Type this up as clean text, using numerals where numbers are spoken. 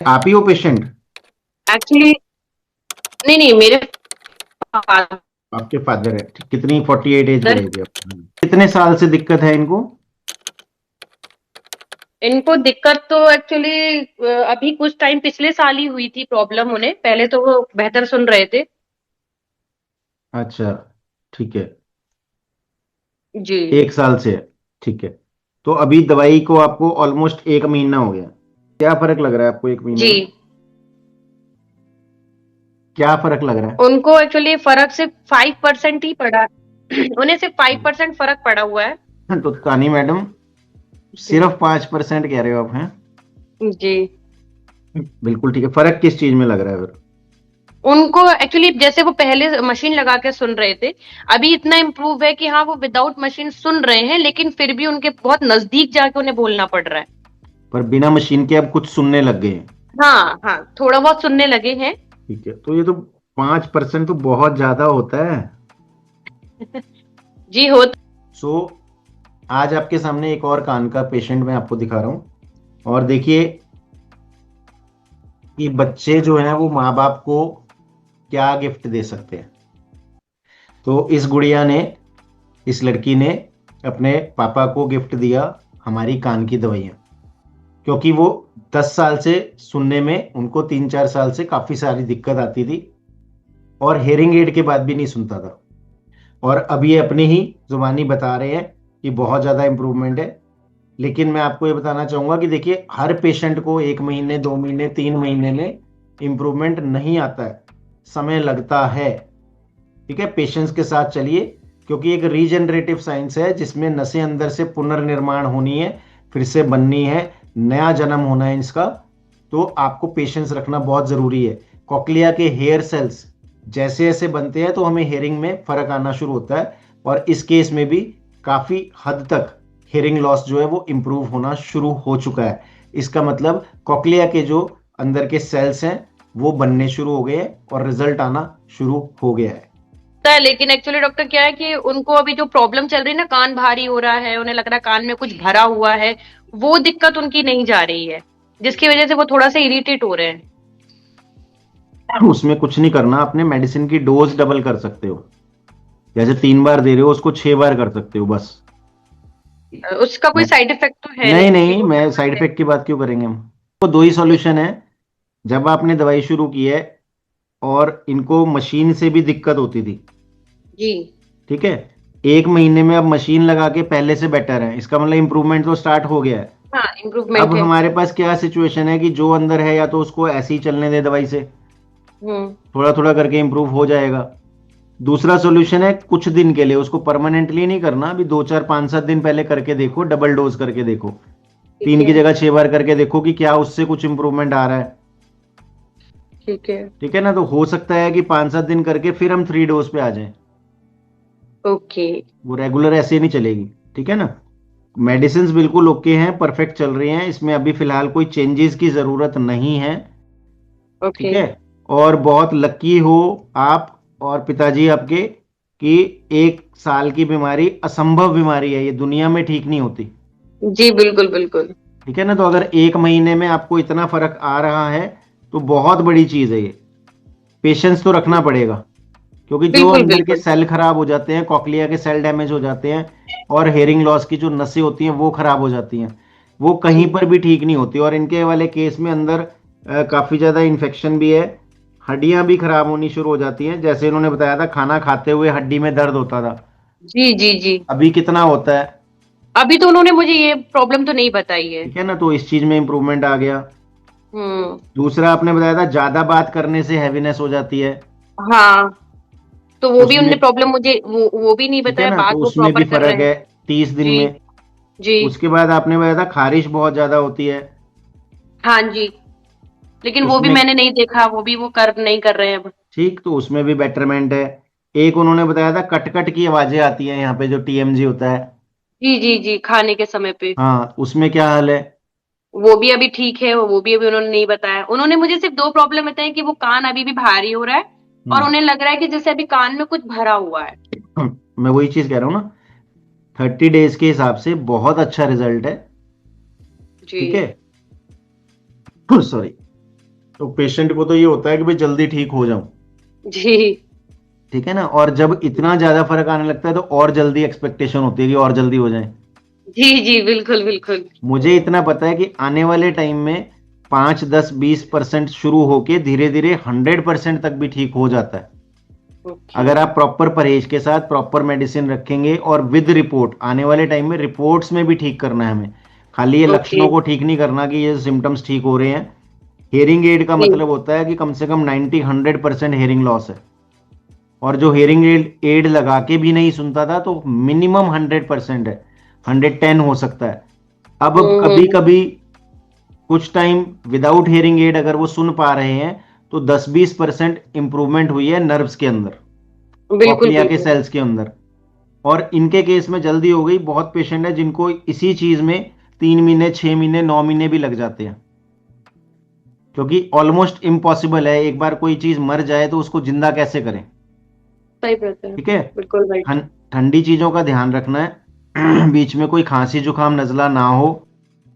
आप ही हो patient? Actually नहीं नहीं, मेरे फादर। आपके फादर है? कितनी 48 एज बोलेगी आप? कितने साल से दिक्कत है इनको? इनको दिक्कत तो एक्चुअली अभी कुछ टाइम पिछले साल ही हुई थी प्रॉब्लम उन्हें, पहले तो वो बेहतर सुन रहे थे। अच्छा, ठीक है। जी। 1 साल से है, ठीक है। तो अभी दवाई को आपको ऑलमोस्ट 1 महीना हो गया। क्या फर्क लग रहा है आपको 1 महीने जी। में? क्या फर्क लग रहा उनको एक्चुअली फर्क सिर्फ 5% ही पड़ा। उन्हें सिर्फ 5% फर्क पड़ा हुआ है। है? तो तानी मैडम, जी। सिर्फ 5% कह रहे हो आप हैं? जी। बिल्कुल ठीक है। फर्क किस चीज में लग रहा है फिर? उनको एक्चुअली जैसे वो पहले मशीन लगा के सुन रहे थे, अभी इतना इम्प्रूव है कि हाँ वो विदाउट मशीन सुन रहे हैं, लेकिन फिर भी उनके बहुत नजदीक जाके उन्हें बोलना पड़ रहा है। पर बिना मशीन के अब कुछ सुनने लग गए हैं? हाँ हाँ, थोड़ा बहुत सुनने लगे हैं। ठीक है, तो ये तो 5% तो बहुत ज्यादा होता है। जी होता। सो आज आपके सामने एक और कान का पेशेंट मैं आपको दिखा रहा हूँ। और देखिए कि बच्चे जो हैं वो माँ बाप को क्या गिफ्ट दे सकते हैं। तो इस गुड़िया ने, इस लड़की ने अपने पापा को गिफ्ट दिया हमारी कान की दवाइयाँ। क्योंकि वो 10 साल से सुनने में, उनको 3-4 साल से काफ़ी सारी दिक्कत आती थी और हेयरिंग एड के बाद भी नहीं सुनता था। और अब ये अपनी ही जुबानी बता रहे हैं कि बहुत ज़्यादा इम्प्रूवमेंट है। लेकिन मैं आपको ये बताना चाहूँगा कि देखिए, हर पेशेंट को 1 महीने, 2 महीने, 3 महीने में इम्प्रूवमेंट नहीं आता है, समय लगता है। ठीक है, पेशेंस के साथ चलिए, क्योंकि एक रीजनरेटिव साइंस है जिसमें नसें अंदर से पुनर्निर्माण होनी है, फिर से बननी है, नया जन्म होना है इसका। तो आपको पेशेंस रखना बहुत ज़रूरी है। कॉकलिया के हेयर सेल्स जैसे जैसे बनते हैं तो हमें हेयरिंग में फ़र्क आना शुरू होता है। और इस केस में भी काफ़ी हद तक हेयरिंग लॉस जो है वो इम्प्रूव होना शुरू हो चुका है। इसका मतलब कॉकलिया के जो अंदर के सेल्स हैं वो बनने शुरू हो गए हैं और रिजल्ट आना शुरू हो गया है। है, लेकिन एक्चुअली डॉक्टर क्या है कि उनको अभी जो प्रॉब्लम चल रही है ना, कान भारी हो रहा है, उन्हें लग रहा है कान में कुछ भरा हुआ है, वो दिक्कत उनकी नहीं जा रही है, जिसकी वजह से वो थोड़ा सा इरिटेट हो रहे हैं। उसमें कुछ नहीं करना, अपने मेडिसिन की डोज डबल कर सकते हो। जैसे 3 बार दे रहे हो उसको 6 बार कर सकते हो बस। उसका कोई मैं साइड इफेक्ट तो है नहीं नहीं क्योंकि नहीं, वो मैं साइड permanent है। इफेक्ट की बात क्यों करेंगे हम? तो दो ही सॉल्यूशन है। जब आपने दवाई शुरू की है और इनको मशीन से भी दिक्कत होती थी, जी। ठीक है, 1 महीने में अब मशीन लगा के पहले से बेटर है, इसका मतलब इंप्रूवमेंट तो स्टार्ट हो गया है। हाँ, अब इम्प्रूवमेंट है। हमारे पास क्या सिचुएशन है कि जो अंदर है या तो उसको ऐसे ही चलने दे दवाई से, हम्म। थोड़ा थोड़ा करके इंप्रूव हो जाएगा। दूसरा सॉल्यूशन है कुछ दिन के लिए, उसको परमानेंटली नहीं करना, अभी 2 4 5 7 दिन पहले करके देखो, डबल डोज करके देखो, ठीक 3 की है। जगह 6 बार करके देखो कि क्या उससे कुछ इंप्रूवमेंट आ रहा है। ठीक है। ठीक है ना? तो हो सकता है कि 5 7 दिन करके फिर हम 3 डोज पे आ जाएं। ओके। वो रेगुलर ऐसे नहीं चलेगी। ठीक है ना? मेडिसिन बिल्कुल ओके हैं, परफेक्ट चल रही हैं, इसमें अभी फिलहाल कोई चेंजेस की ज़रूरत नहीं है। ठीक ओके। है? और बहुत लकी हो आप और पिताजी आपके कि 1 साल की बीमारी असंभव बीमारी है, ये दुनिया में ठीक नहीं होती। जी बिल्कुल बिल्कुल। ठीक है ना? तो अगर 1 महीने में आपको इतना फर्क आ रहा है तो बहुत बड़ी चीज़ है ये। पेशेंस तो रखना पड़ेगा, क्योंकि जो बिल्कुल अंदर के बिल्कुल। सेल खराब हो जाते हैं, कॉकलिया के सेल डैमेज हो जाते हैं और हेयरिंग लॉस की जो नसें होती हैं वो खराब हो जाती हैं, वो जी। कहीं पर भी ठीक नहीं होती। और इनके वाले केस में अंदर काफ़ी ज़्यादा इन्फेक्शन भी है, हड्डियां भी खराब होनी शुरू हो जाती हैं। जैसे इन्होंने बताया था, खाना खाते हुए हड्डी में दर्द होता था, जी जी जी। अभी कितना होता है? अभी तो उन्होंने मुझे ये प्रॉब्लम तो नहीं बताई है। ठीक है ना? तो इस चीज़ में इंप्रूवमेंट आ गया। हम्म। दूसरा आपने बताया था ज़्यादा बात करने से हैवीनेस हो जाती है, हाँ, तो वो भी उनने उसमें, प्रॉब्लम मुझे वो भी नहीं ठीक है बताया, ना, तो बात वो उसमें भी प्रॉपर कर फर्क रहे हैं। है 30 दिन जी। में। जी। उसके बाद आपने बताया था खारिश बहुत ज्यादा होती है, हाँ जी। लेकिन वो भी उसमें, मैंने नहीं देखा, वो भी वो कर नहीं कर रहे हैं अब। ठीक, तो उसमें भी बेटरमेंट है। एक उन्होंने बताया था कट कट की आवाजें आती हैं यहाँ पे, जो टीएमजी होता है। जी जी जी, खाने के समय पे। हाँ, उसमें क्या हाल है? वो भी अभी ठीक है, वो भी अभी उन्होंने नहीं बताया। उन्होंने मुझे सिर्फ दो प्रॉब्लम बताई कि वो कान अभी भी भारी हो रहा है, और हम्म। उन्हें लग रहा है कि जैसे अभी कान में कुछ भरा हुआ है। मैं वही चीज कह रहा हूँ ना, 30 डेज के हिसाब से बहुत अच्छा रिजल्ट है। जी। ठीक है? सॉरी। तो पेशेंट को तो ये होता है कि भाई जल्दी ठीक हो जाऊं, जी ठीक है ना। और जब इतना ज्यादा फर्क आने लगता है तो और जल्दी एक्सपेक्टेशन होती है कि और जल्दी हो जाए। जी जी, बिल्कुल बिल्कुल। मुझे इतना पता है कि आने वाले टाइम में 5, 10, 20% शुरू होके धीरे धीरे 100% तक भी ठीक हो जाता है, ओके। अगर आप प्रॉपर परहेज के साथ प्रॉपर मेडिसिन रखेंगे और विद रिपोर्ट। आने वाले टाइम में रिपोर्ट्स में भी ठीक करना है हमें, खाली ये ओके। लक्षणों को ठीक नहीं करना कि ये सिम्टम्स ठीक हो रहे हैं। हेयरिंग एड का जी। मतलब होता है कि कम से कम 90-100% हेयरिंग लॉस है, और जो हेयरिंग एड एड लगा के भी नहीं सुनता था तो मिनिमम 100% है, 110 हो सकता है। अब कभी हम्म। कभी कुछ टाइम विदाउट हेयरिंग एड अगर वो सुन पा रहे हैं तो 10-20% इंप्रूवमेंट हुई है नर्व्स के अंदर, बिल्कुल कॉक्लिया के बिल्कुल। सेल्स के अंदर। और इनके केस में जल्दी हो गई। बहुत पेशेंट है जिनको इसी चीज में 3 महीने, 6 महीने, 9 महीने भी लग जाते हैं, क्योंकि ऑलमोस्ट इम्पॉसिबल है एक बार कोई चीज मर जाए तो उसको जिंदा कैसे करें। सही बात है। ठीक है। बिल्कुल राइट। ठंडी चीजों का ध्यान रखना है। बीच में कोई खांसी जुकाम नजला ना हो,